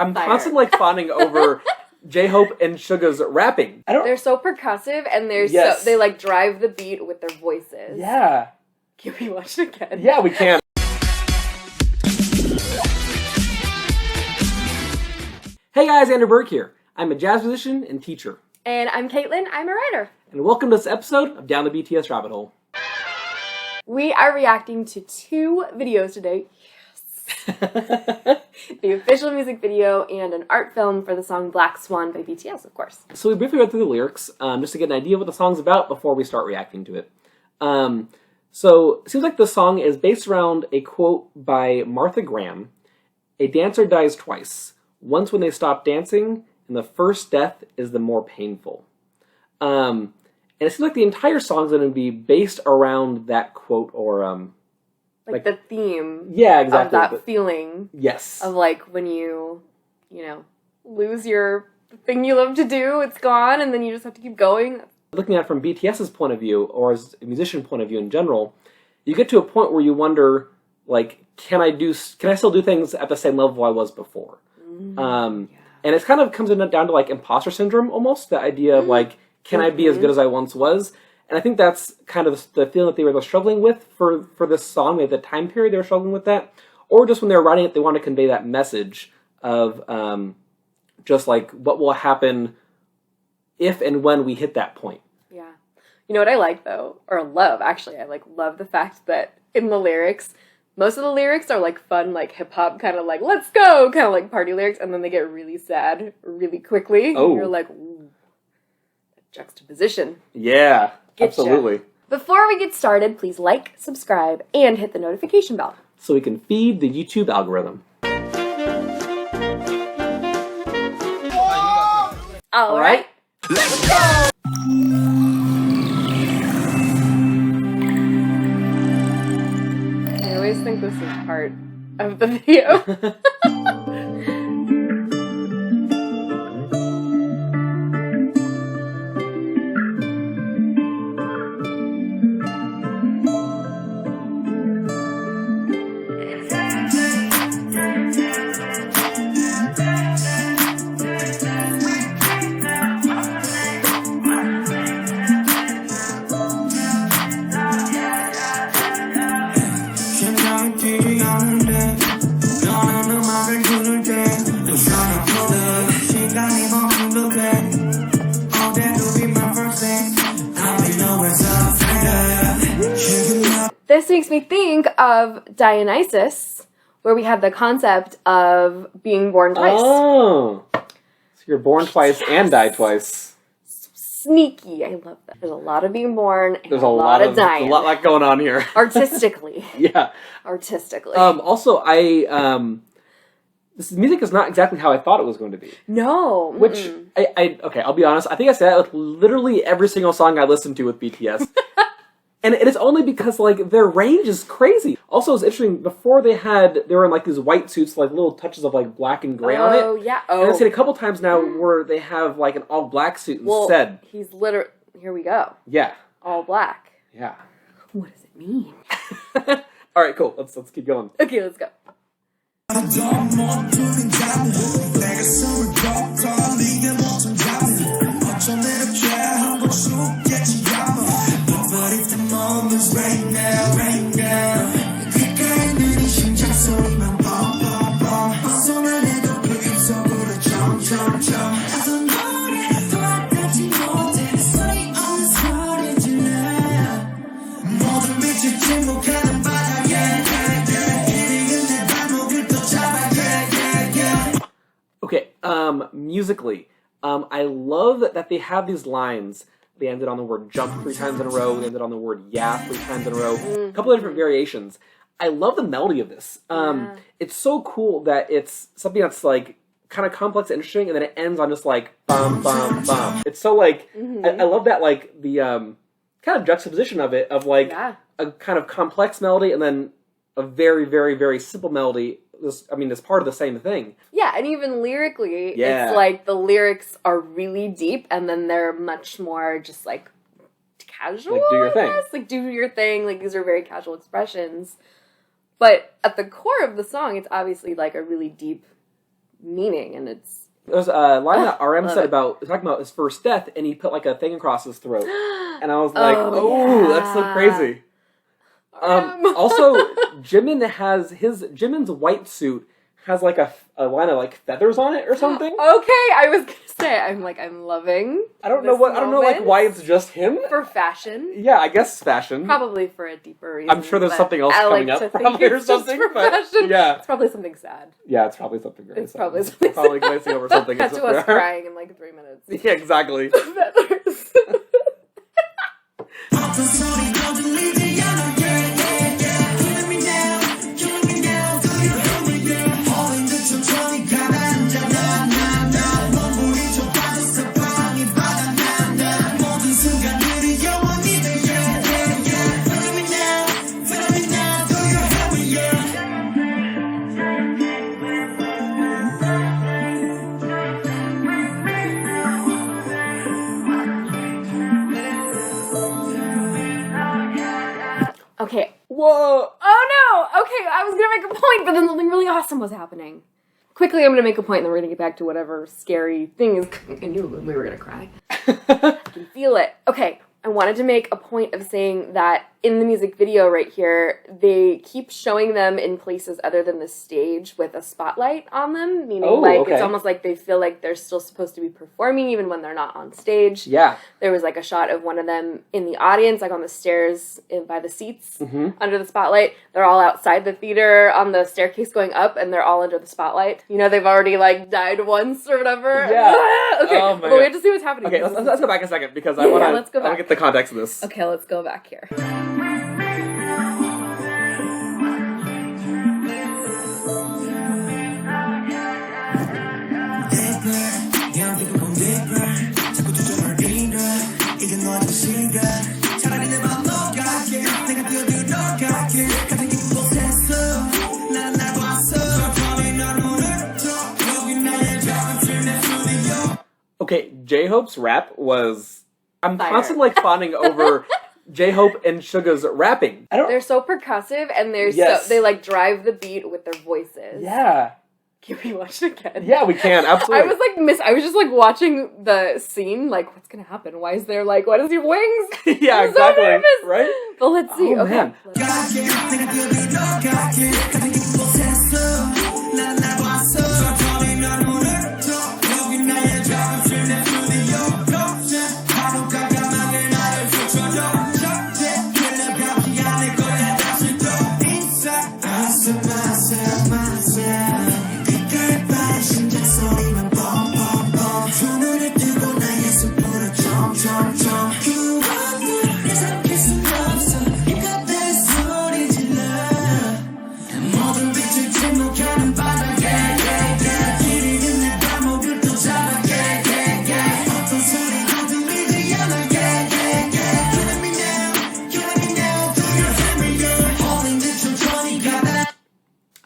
I'm constantly like fawning over J-Hope and Suga's rapping. They're so percussive and they like drive the beat with their voices. Yeah. Can we watch it again? Yeah, we can. Hey guys, Andrew Berg here. I'm a jazz musician and teacher. And I'm Caitlin, I'm a writer. And welcome to this episode of Down the BTS Rabbit Hole. We are reacting to 2 videos today. Yes. The official music video and an art film for the song Black Swan by BTS, of course. So we briefly read through the lyrics, just to get an idea of what the song's about before we start reacting to it. So it seems like the song is based around a quote by Martha Graham. A dancer dies twice. Once when they stop dancing, and the first death is the more painful. And it seems like the entire song's going to be based around that quote, or like the theme. Yeah, exactly. Of that feeling. Yes. Of like when you lose your thing you love to do, it's gone, and then you just have to keep going. Looking at it from BTS's point of view, or as a musician point of view in general, you get to a point where you wonder, like, can I still do things at the same level I was before? And it kind of comes down to like imposter syndrome almost, the idea of like, can I be as good as I once was? And I think that's kind of the feeling that they were struggling with for this song, maybe the time period they were struggling with that. Or just when they were writing it, they wanted to convey that message of just like what will happen if and when we hit that point. Yeah. You know what I like though, or love actually, I love the fact that in the lyrics, most of the lyrics are like fun, like hip hop, kind of like let's go, kind of like party lyrics, and then they get really sad really quickly. Oh. You're like, ooh, that juxtaposition. Yeah, absolutely. Ya. Before we get started, please like, subscribe, and hit the notification bell so we can feed the YouTube algorithm. All right. Let's go! I always think this is part of the video. This makes me think of Dionysus, where we had the concept of being born twice. Oh, so you're born twice and die twice. Sneaky. I love that. There's a lot of being born and there's a lot of dying. There's a lot going on here. Artistically. Yeah. Artistically. Also, this music is not exactly how I thought it was going to be. No. Which, okay, I'll be honest. I think I said that with literally every single song I listened to with BTS. And it is only because, like, their range is crazy. Also, it's interesting, before they were in, like, these white suits, like, little touches of, like, black and gray on it. Oh, yeah. Oh. And I've seen a couple times now where they have, like, an all-black suit instead. He's literally... Here we go. Yeah. All black. Yeah. What does it mean? All right, cool. Let's keep going. Okay, let's go. Okay, musically, I love that they have these lines. They ended on the word jump 3 times in a row. They ended on the word yeah 3 times in a row. A couple of different variations. I love the melody of this. It's so cool that it's something that's like kind of complex and interesting, and then it ends on just like bum bum bum. It's so like I love that, like the kind of juxtaposition of it, of like a kind of complex melody and then a very very very simple melody. It's part of the same thing. Yeah, and even lyrically, it's like the lyrics are really deep, and then they're much more just like casual. Like, do your thing. Like, do your thing. Like, these are very casual expressions. But at the core of the song, it's obviously like a really deep meaning, and it's... There's a line that RM love said it. talking about his first death, and he put like a thing across his throat. And I was like, that's so crazy. Also, Jimin's white suit has like a line of like feathers on it or something. Okay, I was gonna say, I'm loving. I don't know like why it's just him. For fashion. Yeah, I guess fashion. Probably for a deeper reason. I'm sure there's something else coming up probably or something. For fashion. Yeah. It's probably something sad. Yeah, it's probably something very It's sad. probably something probably glazing over something. Cut to us crying in like 3 minutes. Yeah, exactly. Feathers. Okay. Whoa! Oh no! Okay, I was gonna make a point, but then something really awesome was happening. Quickly, I'm gonna make a point, and then we're gonna get back to whatever scary thing is. I knew we were gonna cry. I can feel it. Okay, I wanted to make a point of saying that in the music video right here, they keep showing them in places other than the stage with a spotlight on them, meaning it's almost like they feel like they're still supposed to be performing even when they're not on stage. Yeah. There was like a shot of one of them in the audience, like on the stairs by the seats under the spotlight. They're all outside the theater on the staircase going up, and they're all under the spotlight. You know, they've already like died once or whatever. Yeah. Okay, Oh my but God. we have to see what's happening. Okay, let's go back a second because I want let's go to back. get the context of this. Okay, let's go back here. Okay, J-Hope's rap was... I'm Fire. constantly like fawning over J-Hope and Suga's rapping. They're so percussive, and they like drive the beat with their voices. Yeah. Can we watch it again? Yeah, we can, absolutely. I was just like watching the scene, like, what's gonna happen? Why is there like, what is your wings? Yeah, I'm exactly. so nervous. Right? But let's see. Oh, Okay. man.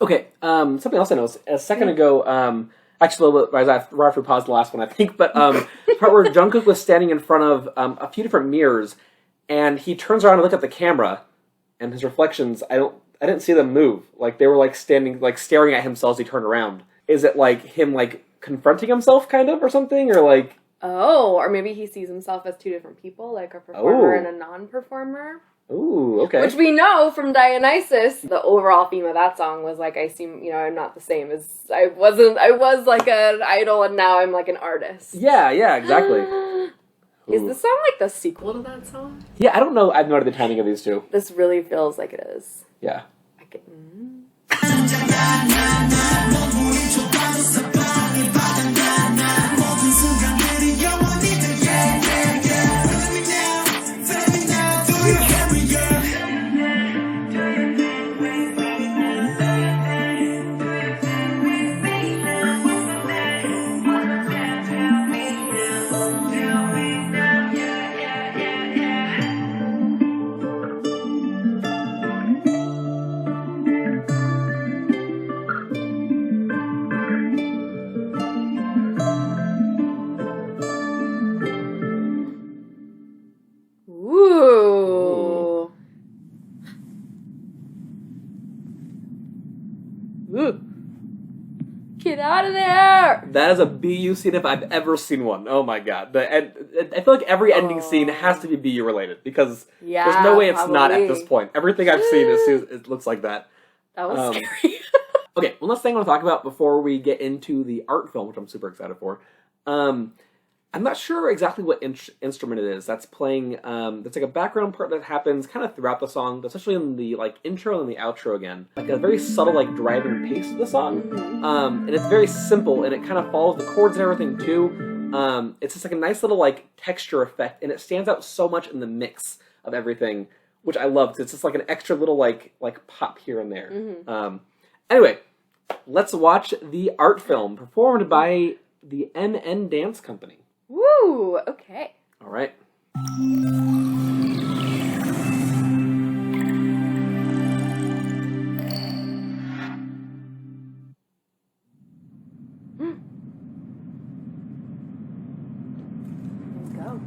Okay, something else I noticed. A second ago, actually a little bit, right after we paused the last one, I think, but the part where Jungkook was standing in front of a few different mirrors, and he turns around to look at the camera, and his reflections, I didn't see them move. Like, they were, like, standing, like, staring at himself as he turned around. Is it, like, him, like, confronting himself, kind of, or something? Or, like... Oh, or maybe he sees himself as two different people, like a performer and a non-performer. Ooh, okay. Which we know from Dionysus, the overall theme of that song was like, I'm not the same as I was like an idol and now I'm like an artist. Yeah, exactly. Is this song like the sequel to that song? Yeah, I don't know. I have no idea the timing of these two. This really feels like it is. Yeah. I can... out of there. That is a BU scene if I've ever seen one. Oh my god. I feel like every ending scene has to be BU related because there's no way it's not at this point. Everything I've seen, it looks like that. That was scary. Okay, one last thing I want to talk about before we get into the art film, which I'm super excited for. I'm not sure exactly what instrument it is that's playing. That's like a background part that happens kind of throughout the song, especially in the like intro and the outro again. Like a very subtle like driving pace of the song. And it's very simple and it kind of follows the chords and everything too. It's just like a nice little like texture effect and it stands out so much in the mix of everything, which I love. It's just like an extra little like pop here and there. Anyway, let's watch the art film performed by the MN Dance Company. Woo! Okay. All right. Let's go.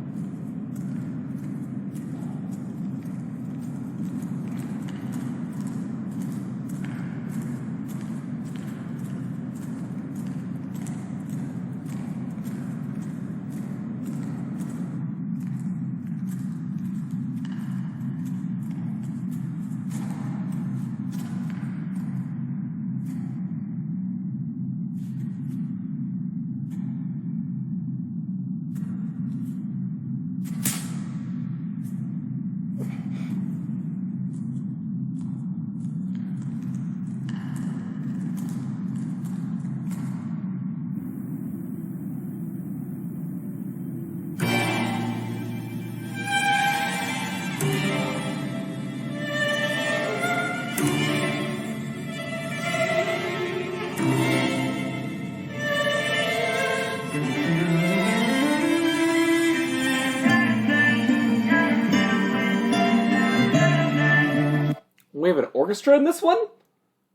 We have an orchestra in this one?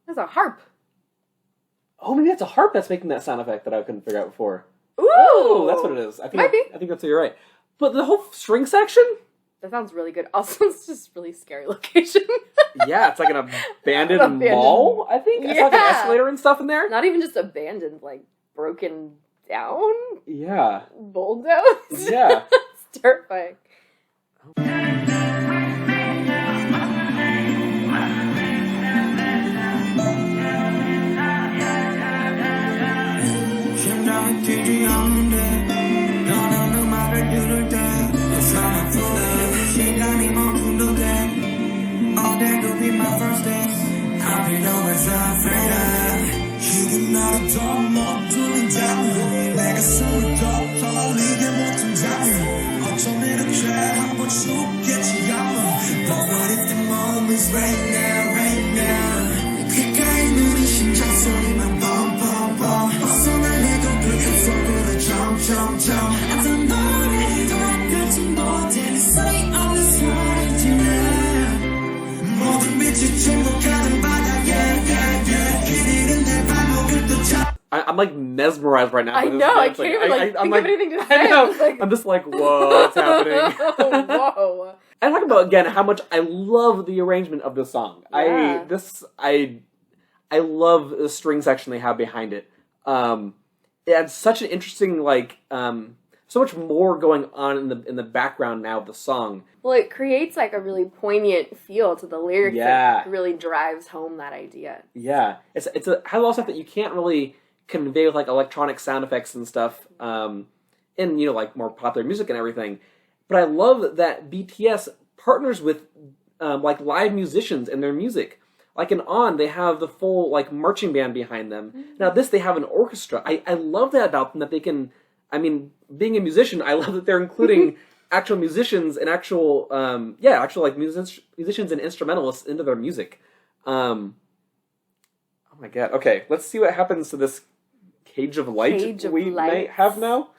That's a harp. Oh, maybe that's a harp that's making that sound effect that I couldn't figure out before. Ooh! Oh, that's what it is. I think Might be. I think that's what you're right. But the whole string section? That sounds really good. Also, it's just really scary location. Yeah, it's like an abandoned mall, I think. It's like an escalator and stuff in there. Not even just abandoned, like broken down? Yeah. Bulldozed? Yeah. It's terrifying. I'm like mesmerized right now. I know, I can't even like think of anything to say. I know. I'm just like, whoa, what's happening? Whoa. And talk about again how much I love the arrangement of this song. Yeah. I love the string section they have behind it. It adds such an interesting so much more going on in the background now of the song. Well, it creates like a really poignant feel to the lyrics. Yeah. That really drives home that idea. Yeah, it has all stuff that you can't really convey with like electronic sound effects and stuff, in like more popular music and everything. But I love that BTS partners with like live musicians in their music. Like in On, they have the full like marching band behind them. Mm-hmm. Now this, they have an orchestra. I love that about them, that they can. I mean, being a musician, I love that they're including actual musicians and actual like musicians and instrumentalists into their music. Oh my god. Okay, let's see what happens to this cage of light we might have now.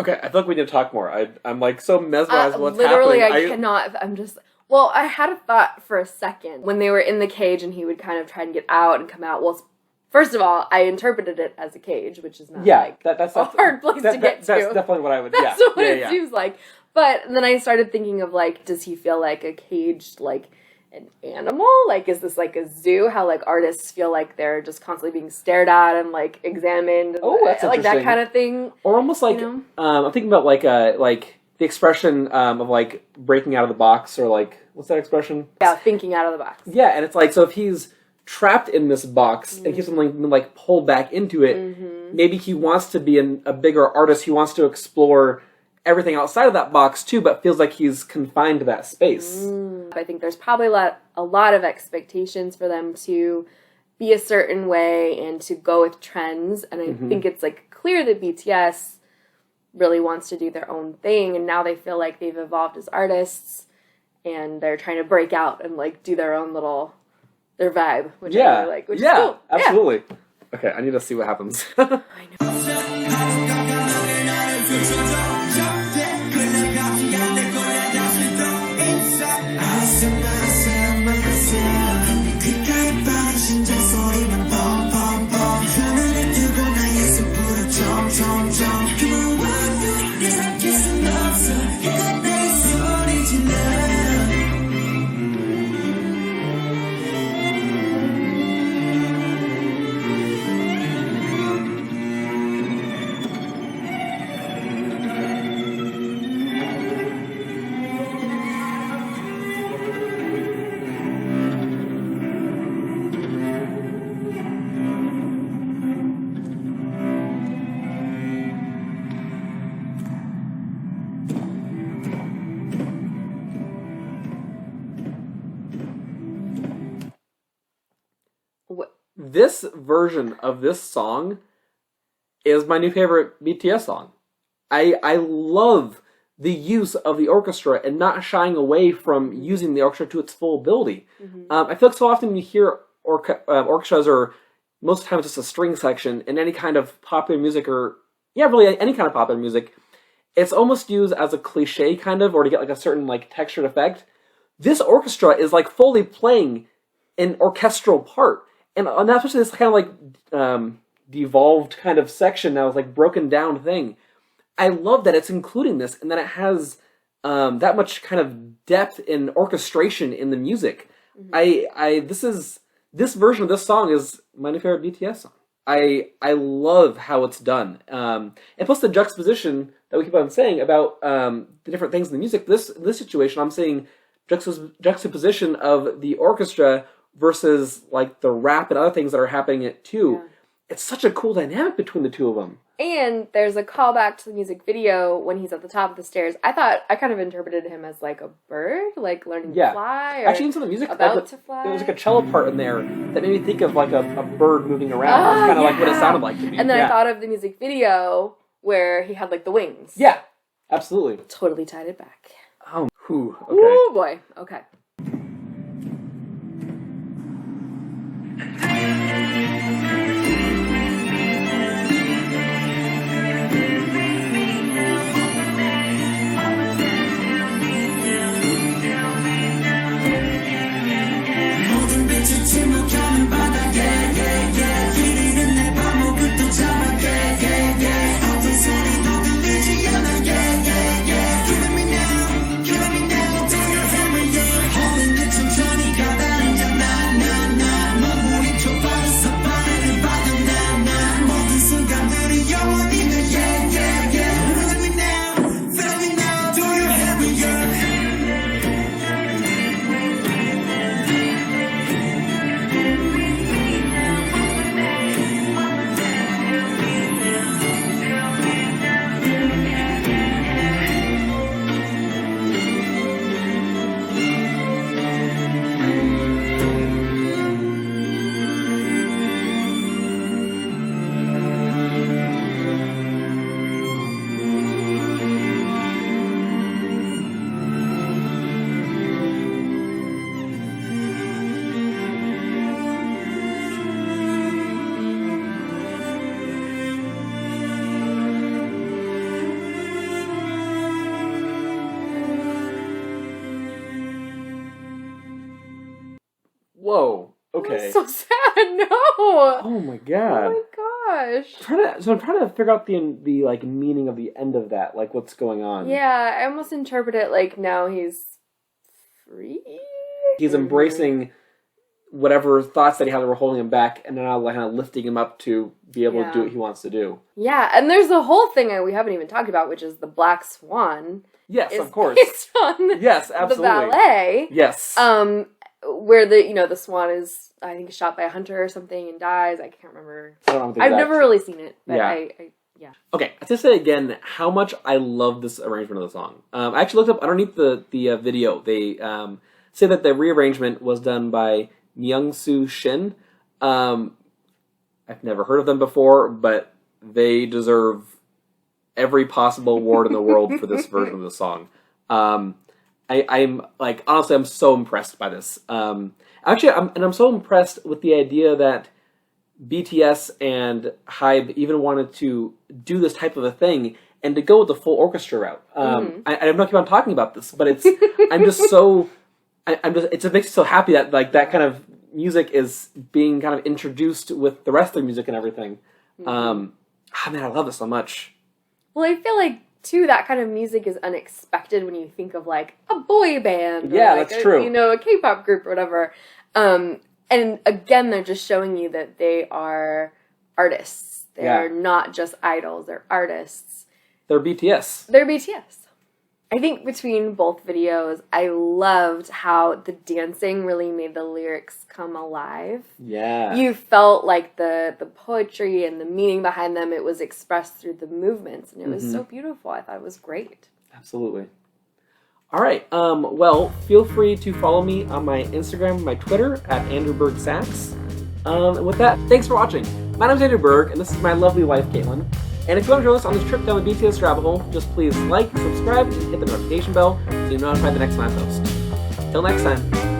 Okay, I feel like we need to talk more. I'm like so mesmerized with what's literally, happening. I cannot. I'm just. Well, I had a thought for a second when they were in the cage and he would kind of try and get out and come out. Well, first of all, I interpreted it as a cage, which is not that's a hard place to get to. That's definitely what I would. That's what it seems like. But then I started thinking of like, does he feel like a caged like an animal? Like, is this like a zoo? How like artists feel like they're just constantly being stared at and like examined. And, that's like that interesting. kind of thing. Or almost like I'm thinking about like the expression of like breaking out of the box, or like what's that expression? Yeah, thinking out of the box. Yeah, and it's like, so if he's trapped in this box and he's like pulled back into it, maybe he wants to be a bigger artist. He wants to explore everything outside of that box too, but feels like he's confined to that space. I think there's probably a lot of expectations for them to be a certain way and to go with trends, and I think it's like clear that BTS really wants to do their own thing, and now they feel like they've evolved as artists and they're trying to break out and like do their own little their vibe, which I really like, which is cool. Absolutely. Okay, I need to see what happens. I know. This version of this song is my new favorite BTS song. I love the use of the orchestra and not shying away from using the orchestra to its full ability. I feel like so often you hear orchestras, or most of the time it's just a string section in any kind of popular music, or really any kind of popular music. It's almost used as a cliche kind of, or to get like a certain like textured effect. This orchestra is like fully playing an orchestral part. And that's especially this kind of like devolved kind of section now, is like broken down thing. I love that it's including this, and that it has that much kind of depth and orchestration in the music. This version of this song is my new favorite BTS song. I love how it's done, and plus the juxtaposition that we keep on saying about the different things in the music. This situation, I'm saying juxtaposition of the orchestra versus like the rap and other things that are happening in it too. Yeah. It's such a cool dynamic between the two of them. And there's a callback to the music video when he's at the top of the stairs. I kind of interpreted him as like a bird, like learning to fly. Or actually, in some of the music, about to fly. There was like a cello part in there that made me think of like a bird moving around. It's kind of like what it sounded like to me. And then I thought of the music video where he had like the wings. Yeah, absolutely. Totally tied it back. Oh, okay. Oh boy. Okay. Whoa. Okay. That's so sad. No. Oh my god. Oh my gosh. I'm trying to figure out the like meaning of the end of that, like what's going on. Yeah, I almost interpret it like now he's free. He's embracing whatever thoughts that he had that were holding him back, and now kind of lifting him up to be able to do what he wants to do. Yeah, and there's the whole thing we haven't even talked about, which is the Black Swan. Yes, of course. Based on yes, absolutely. the ballet. Yes. Where the swan is, I think, shot by a hunter or something and dies. I can't remember. I've never really seen it, but yeah. Okay, to say again how much I love this arrangement of the song. I actually looked up underneath the video. They say that the rearrangement was done by Myung-soo Shin. I've never heard of them before, but they deserve every possible award in the world for this version of the song. I'm like, honestly, I'm so impressed by this. Actually, I'm so impressed with the idea that BTS and HYBE even wanted to do this type of a thing and to go with the full orchestra route. I'm not keep on talking about this, but it's I'm just so it makes me so happy that like that kind of music is being kind of introduced with the rest of the music and everything. Man, I love this so much. Well, I feel like too that kind of music is unexpected when you think of like a boy band. Yeah, or like that's true. A K-pop group or whatever. And again, they're just showing you that they are artists. They're not just idols. They're artists. They're BTS. They're BTS. I think between both videos, I loved how the dancing really made the lyrics come alive. Yeah. You felt like the poetry and the meaning behind them, it was expressed through the movements, and it was so beautiful. I thought it was great. Absolutely. All right. Well, feel free to follow me on my Instagram and my Twitter at Andrew Berg Sax. With that, thanks for watching. My name is Andrew Berg, and this is my lovely wife, Caitlin. And if you want to join us on this trip down the BTS rabbit hole, just please like, subscribe, and hit the notification bell so you're notified the next time I post. Till next time.